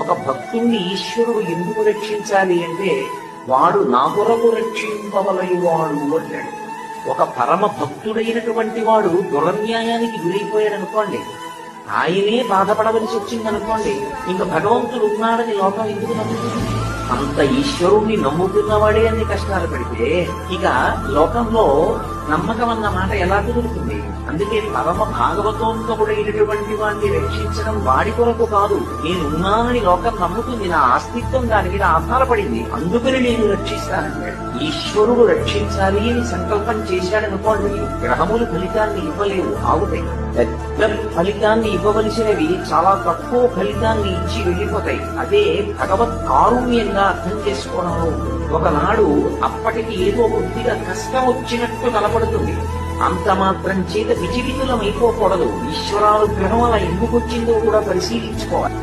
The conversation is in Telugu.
ఒక భక్తుణ్ణి ఈశ్వరుడు ఎందుకు రక్షించాలి అంటే వాడు నా కొరకు రక్షింపవలయువాడు అంటాడు. ఒక పరమ భక్తుడైనటువంటి వాడు దురన్యాయానికి గురైపోయాడు అనుకోండి, ఆయనే బాధపడవలసి వచ్చింది అనుకోండి, ఇంకా భగవంతుడు ఉన్నాడని లోకం ఎందుకు నమ్ముతుంది? అంత ఈశ్వరుణ్ణి నమ్ముకున్నవాడే అన్ని కష్టాలు పడితే ఇక లోకంలో నమ్మకం అన్న మాట ఎలా కుదురుతుంది? అందుకే పరమ భాగవతోన్ముడైనటువంటి వాడిని రక్షించడం వాడి కొరకు కాదు, నేనున్నానని లోకం నమ్ముతుంది, నా అస్తిత్వం దాని మీద ఆధారపడింది, అందుకని నేను రక్షిస్తానంటాడు. ఈశ్వరుడు రక్షించాలి అని సంకల్పం చేశాడనుకోండి, గ్రహములు ఫలితాన్ని ఇవ్వలేవు, ఆగుతాయి. పెద్ద ఫలితాన్ని ఇవ్వవలసినవి చాలా తక్కువ ఫలితాన్ని ఇచ్చి వెళ్ళిపోతాయి. అదే భగవత్ కారుణ్యంగా అర్థం చేసుకోవడంలో ఉంటుంది. ఒకనాడు అప్పటికి ఏదో కొద్దిగా కష్టం వచ్చినట్టు కనపడుతుంది, అంత మాత్రం చేత విచలితులం అయిపోకూడదు. ఈశ్వరానుగ్రహం అలా ఎందుకు వచ్చిందో కూడా పరిశీలించుకోవాలి.